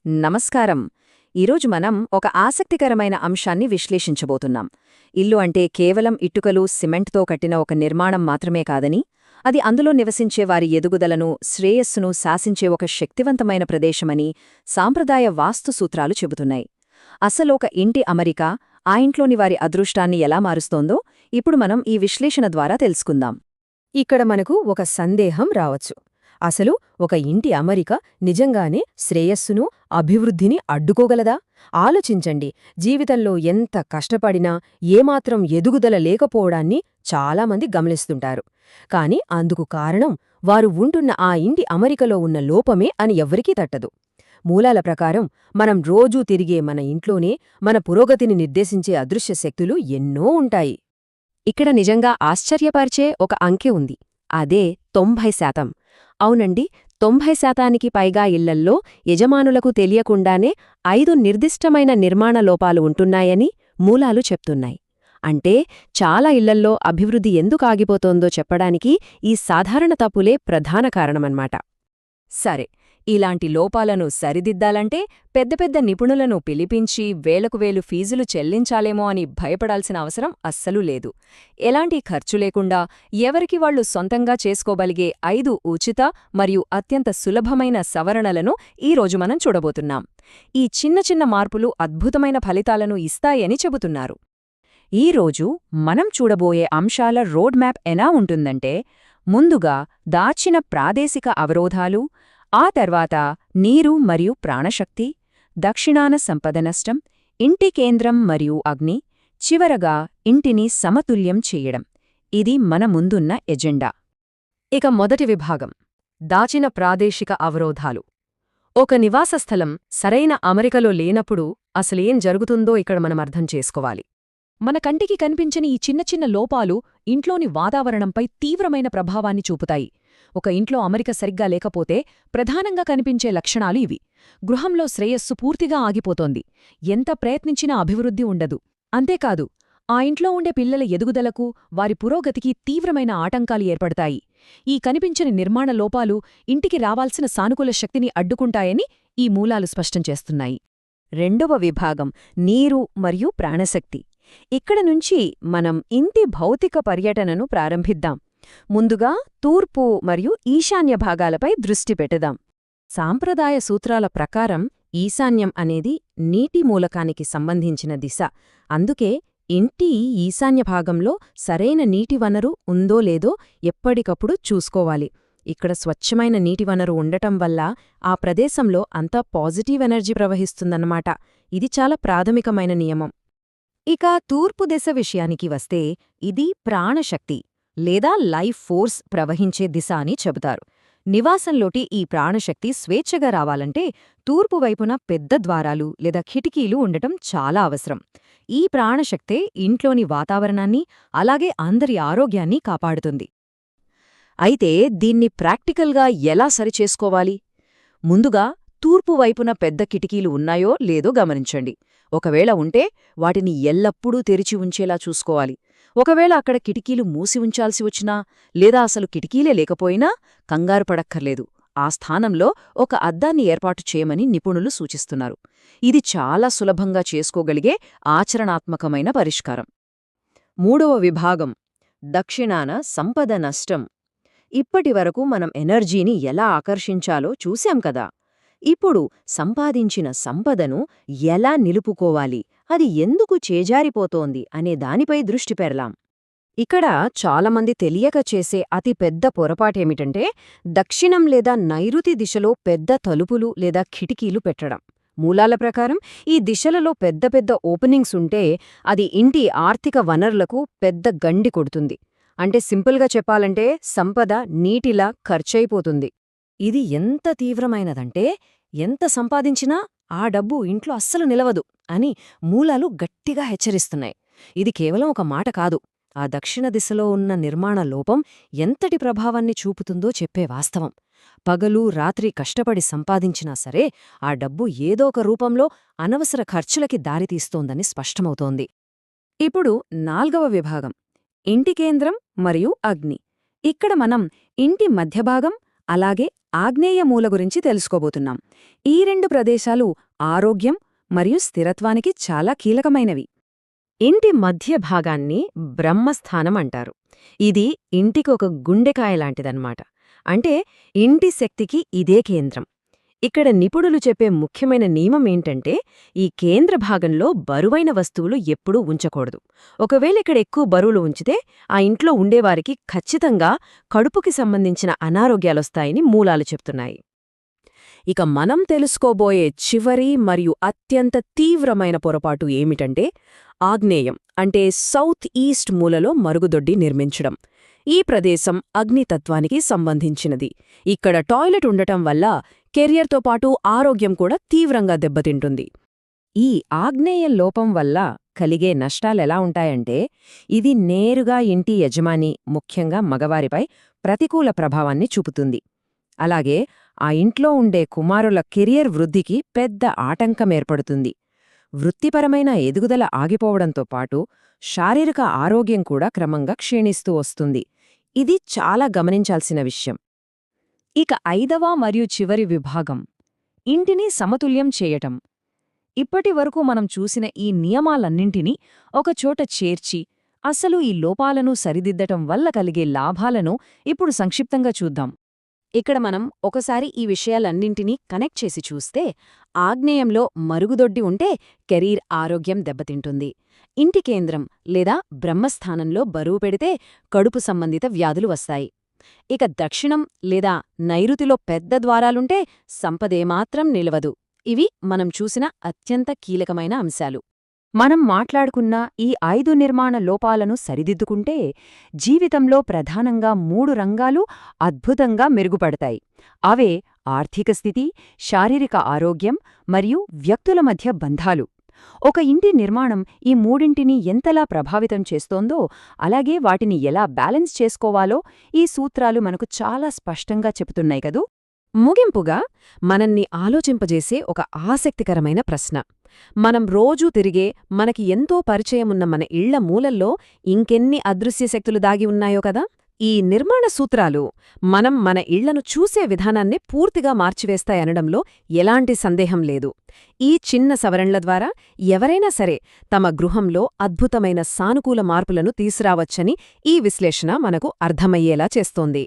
నమస్కారం. ఈరోజు మనం ఒక ఆసక్తికరమైన అంశాన్ని విశ్లేషించబోతున్నాం. ఇల్లు అంటే కేవలం ఇటుకలు, సిమెంట్తో కట్టిన ఒక నిర్మాణం మాత్రమే కాదని, అది అందులో నివసించే వారి ఎదుగుదలను, శ్రేయస్సును శాసించే ఒక శక్తివంతమైన ప్రదేశమని సాంప్రదాయ వాస్తు సూత్రాలు చెబుతున్నాయి. అసలొక ఇంటి అమరిక ఆ ఇంట్లోని వారి అదృష్టాన్ని ఎలా మారుస్తోందో ఇప్పుడు మనం ఈ విశ్లేషణ ద్వారా తెలుసుకుందాం. ఇక్కడ మనకు ఒక సందేహం రావచ్చు. అసలు ఒక ఇంటి అమరిక నిజంగానే శ్రేయస్సును, అభివృద్ధిని అడ్డుకోగలదా? ఆలోచించండి. జీవితంలో ఎంత కష్టపడినా ఏమాత్రం ఎదుగుదల లేకపోవడాన్ని చాలామంది గమనిస్తుంటారు. కాని అందుకు కారణం వారు ఉంటున్న ఆ ఇంటి అమరికలో ఉన్న లోపమే అని ఎవ్వరికీ తట్టదు. మూలాల ప్రకారం మనం రోజూ తిరిగే మన ఇంట్లోనే మన పురోగతిని నిర్దేశించే అదృశ్య శక్తులు ఎన్నో ఉంటాయి. ఇక్కడ నిజంగా ఆశ్చర్యపరిచే ఒక అంకె ఉంది. అదే 90%. అవునండి, 90%కి పైగా ఇళ్లల్లో యజమానులకు తెలియకుండానే 5 నిర్దిష్టమైన నిర్మాణ లోపాలు ఉంటున్నాయని మూలాలు చెప్తున్నాయి. అంటే చాలా ఇళ్లల్లో అభివృద్ధి ఎందుకు ఆగిపోతోందో చెప్పడానికి ఈ సాధారణ తప్పులే ప్రధాన కారణమన్నమాట. సరే, ఇలాంటి లోపాలను సరిదిద్దాలంటే పెద్ద పెద్ద నిపుణులను పిలిపించి వేలకు వేలు ఫీజులు చెల్లించాలేమో అని భయపడాల్సిన అవసరం అస్సలు లేదు. ఎలాంటి ఖర్చు లేకుండా ఎవరికి వాళ్లు సొంతంగా చేసుకోగలిగే 5 ఉచిత మరియు అత్యంత సులభమైన సవరణలను ఈరోజు మనం చూడబోతున్నాం. ఈ చిన్న చిన్న మార్పులు అద్భుతమైన ఫలితాలను ఇస్తాయని చెబుతున్నారు. ఈరోజు మనం చూడబోయే అంశాల రోడ్ మ్యాప్ ఎలా ఉంటుందంటే, ముందుగా దాచిన ప్రాదేశిక అవరోధాలు, ఆ తర్వాత నీరు మరియు ప్రాణశక్తి, దక్షిణాన సంపద నష్టం, ఇంటి కేంద్రం మరియు అగ్ని, చివరగా ఇంటిని సమతుల్యం చేయడం. ఇది మన ముందున్న ఎజెండా. ఇక మొదటి విభాగం, దాచిన ప్రాదేశిక అవరోధాలు. ఒక నివాసస్థలం సరైన అమరికలో లేనప్పుడు అసలేం జరుగుతుందో ఇక్కడ మనం అర్థం చేసుకోవాలి. మన కంటికి కనిపించని ఈ చిన్న చిన్న లోపాలు ఇంట్లోని వాతావరణంపై తీవ్రమైన ప్రభావాన్ని చూపుతాయి. ఒక ఇంట్లో అమరిక సరిగ్గా లేకపోతే ప్రధానంగా కనిపించే లక్షణాలు ఇవి. గృహంలో శ్రేయస్సు పూర్తిగా ఆగిపోతోంది. ఎంత ప్రయత్నించినా అభివృద్ధి ఉండదు. అంతేకాదు, ఆ ఇంట్లో ఉండే పిల్లల ఎదుగుదలకు, వారి పురోగతికి తీవ్రమైన ఆటంకాలు ఏర్పడతాయి. ఈ కనిపించని నిర్మాణ లోపాలు ఇంటికి రావాల్సిన సానుకూల శక్తిని అడ్డుకుంటాయని ఈ మూలాలు స్పష్టం చేస్తున్నాయి. రెండవ విభాగం, నీరు మరియు ప్రాణశక్తి. ఇక్కడ నుంచి మనం ఇంటి భౌతిక పర్యటనను ప్రారంభిద్దాం. ముందుగా తూర్పు మరియు ఈశాన్య భాగాలపై దృష్టి పెడదాం. సాంప్రదాయ సూత్రాల ప్రకారం ఈశాన్యం అనేది నీటి మూలకానికి సంబంధించిన దిశ. అందుకే ఇంటి ఈశాన్య భాగంలో సరైన నీటి వనరు ఉందో లేదో ఎప్పటికప్పుడు చూసుకోవాలి. ఇక్కడ స్వచ్ఛమైన నీటి వనరు ఉండటం వల్ల ఆ ప్రదేశంలో అంతా పాజిటివ్ ఎనర్జీ ప్రవహిస్తుందన్నమాట. ఇది చాలా ప్రాథమికమైన నియమం. ఇక తూర్పు దిశ విషయానికి వస్తే ఇది ప్రాణశక్తి లేదా లైఫ్ ఫోర్స్ ప్రవహించే దిశ అని చెబుతారు. నివాసంలోటి ఈ ప్రాణశక్తి స్వేచ్ఛగా రావాలంటే తూర్పు వైపున పెద్ద ద్వారాలు లేదా కిటికీలు ఉండటం చాలా అవసరం. ఈ ప్రాణశక్తే ఇంట్లోని వాతావరణాన్ని, అలాగే అందరి ఆరోగ్యాన్ని కాపాడుతుంది. అయితే దీన్ని ప్రాక్టికల్గా ఎలా సరిచేసుకోవాలి? ముందుగా తూర్పు వైపున పెద్ద కిటికీలు ఉన్నాయో లేదో గమనించండి. ఒకవేళ ఉంటే వాటిని ఎల్లప్పుడూ తెరిచి ఉంచేలా చూసుకోవాలి. ఒకవేళ అక్కడ కిటికీలు మూసి ఉంచాల్సి వచ్చినా, లేదా అసలు కిటికీలే లేకపోయినా కంగారు పడక్కర్లేదు. ఆ స్థానంలో ఒక అద్దాన్ని ఏర్పాటు చేయమని నిపుణులు సూచిస్తున్నారు. ఇది చాలా సులభంగా చేసుకోగలిగే ఆచరణాత్మకమైన పరిష్కారం. మూడవ విభాగం, దక్షిణాన సంపద నష్టం. ఇప్పటివరకు మనం ఎనర్జీని ఎలా ఆకర్షించాలో చూశాం కదా. ఇప్పుడు సంపాదించిన సంపదను ఎలా నిలుపుకోవాలి, అది ఎందుకు చేజారిపోతోంది అనే దానిపై దృష్టి పెడలాం. ఇక్కడ చాలామంది తెలియక చేసే అతి పెద్ద పొరపాటేమిటంటే, దక్షిణం లేదా నైరుతి దిశలో పెద్ద తలుపులు లేదా కిటికీలు పెట్టడం. మూలాల ప్రకారం ఈ దిశలలో పెద్ద పెద్ద ఓపెనింగ్స్ ఉంటే అది ఇంటి ఆర్థిక వనరులకు పెద్ద గండి కొడుతుంది. అంటే సింపుల్గా చెప్పాలంటే సంపద నీటిలా ఖర్చయిపోతుంది. ఇది ఎంత తీవ్రమైనదంటే, ఎంత సంపాదించినా ఆ డబ్బు ఇంట్లో అస్సలు నిలవదు అని మూలాలు గట్టిగా హెచ్చరిస్తున్నాయి. ఇది కేవలం ఒక మాట కాదు, ఆ దక్షిణ దిశలో ఉన్న నిర్మాణ లోపం ఎంతటి ప్రభావాన్ని చూపుతుందో చెప్పే వాస్తవం. పగలు రాత్రి కష్టపడి సంపాదించినా సరే ఆ డబ్బు ఏదో ఒక రూపంలో అనవసర ఖర్చులకి దారితీస్తోందని స్పష్టమవుతోంది. ఇప్పుడు నాల్గవ విభాగం, ఇంటి కేంద్రం మరియు అగ్ని. ఇక్కడ మనం ఇంటి మధ్యభాగం, అలాగే ఆగ్నేయ మూల గురించి తెలుసుకోబోతున్నాం. ఈ 2 ప్రదేశాలు ఆరోగ్యం మరియు స్థిరత్వానికి చాలా కీలకమైనవి. ఇంటి మధ్య భాగాన్ని బ్రహ్మస్థానం అంటారు. ఇది ఇంటికి ఒక గుండెకాయ లాంటిదన్నమాట. అంటే ఇంటి శక్తికి ఇదే కేంద్రం. ఇక్కడ నిపుణులు చెప్పే ముఖ్యమైన నియమమేంటంటే, ఈ కేంద్ర భాగంలో బరువైన వస్తువులు ఎప్పుడూ ఉంచకూడదు. ఒకవేళ ఇక్కడ ఎక్కువ బరువులు ఉంచితే ఆ ఇంట్లో ఉండేవారికి ఖచ్చితంగా కడుపుకి సంబంధించిన అనారోగ్యాలొస్తాయని మూలాలు చెప్తున్నాయి. ఇక మనం తెలుసుకోబోయే చివరి మరియు అత్యంత తీవ్రమైన పొరపాటు ఏమిటంటే, ఆగ్నేయం అంటే సౌత్ ఈస్ట్ మూలలో మరుగుదొడ్డి నిర్మించడం. ఈ ప్రదేశం అగ్నితత్వానికి సంబంధించినది. ఇక్కడ టాయిలెట్ ఉండటం వల్ల కెరియర్తో పాటు ఆరోగ్యం కూడా తీవ్రంగా దెబ్బతింటుంది. ఈ ఆగ్నేయ లోపం వల్ల కలిగే నష్టాలెలా ఉంటాయంటే, ఇది నేరుగా ఇంటి యజమాని, ముఖ్యంగా మగవారిపై ప్రతికూల ప్రభావాన్ని చూపుతుంది. అలాగే ఆ ఇంట్లో ఉండే కుమారుల కెరియర్ వృద్ధికి పెద్ద ఆటంకమేర్పడుతుంది. వృత్తిపరమైన ఎదుగుదల ఆగిపోవడంతో పాటు శారీరక ఆరోగ్యం కూడా క్రమంగా క్షీణిస్తూ వస్తుంది. ఇది చాలా గమనించాల్సిన విషయం. ఇక 5వ మరియు చివరి విభాగం, ఇంటిని సమతుల్యం చేయటం. ఇప్పటివరకు మనం చూసిన ఈ నియమాలన్నింటినీ ఒకచోట చేర్చి, అసలు ఈ లోపాలను సరిదిద్దటం వల్ల కలిగే లాభాలను ఇప్పుడు సంక్షిప్తంగా చూద్దాం. ఇక్కడ మనం ఒకసారి ఈ విషయాలన్నింటినీ కనెక్ట్ చేసి చూస్తే, ఆగ్నేయంలో మరుగుదొడ్డి ఉంటే కెరీర్ ఆరోగ్యం దెబ్బతింటుంది. ఇంటి కేంద్రం లేదా బ్రహ్మస్థానంలో బరువు పెడితే కడుపు సంబంధిత వ్యాధులు వస్తాయి. ఇక దక్షిణం లేదా నైరుతిలో పెద్ద ద్వారాలుంటే సంపదేమాత్రం నిలవదు. ఇవి మనం చూసిన అత్యంత కీలకమైన అంశాలు. మనం మాట్లాడుకున్న ఈ 5 నిర్మాణ లోపాలను సరిదిద్దుకుంటే జీవితంలో ప్రధానంగా 3 రంగాలు అద్భుతంగా మెరుగుపడతాయి. అవే ఆర్థిక స్థితి, శారీరక ఆరోగ్యం మరియు వ్యక్తుల మధ్య బంధాలు. ఒక ఇంటి నిర్మాణం ఈ మూడింటిని ఎంతలా ప్రభావితం చేస్తోందో, అలాగే వాటిని ఎలా బ్యాలెన్స్ చేసుకోవాలో ఈ సూత్రాలు మనకు చాలా స్పష్టంగా చెబుతున్నాయి కదూ. ముగింపుగా మనల్ని ఆలోచింపజేసే ఒక ఆసక్తికరమైన ప్రశ్న. మనం రోజూ తిరిగే, మనకి ఎంతో పరిచయమున్న మన ఇళ్ల మూలల్లో ఇంకెన్ని అదృశ్య శక్తులు దాగి ఉన్నాయో కదా. ఈ నిర్మాణ సూత్రాలు మనం మన ఇళ్లను చూసే విధానాన్ని పూర్తిగా మార్చివేస్తాయనడంలో ఎలాంటి సందేహం లేదు. ఈ చిన్న సవరణల ద్వారా ఎవరైనా సరే తమ గృహంలో అద్భుతమైన సానుకూల మార్పులను తీసురావచ్చని ఈ విశ్లేషణ మనకు అర్థమయ్యేలా చేస్తోంది.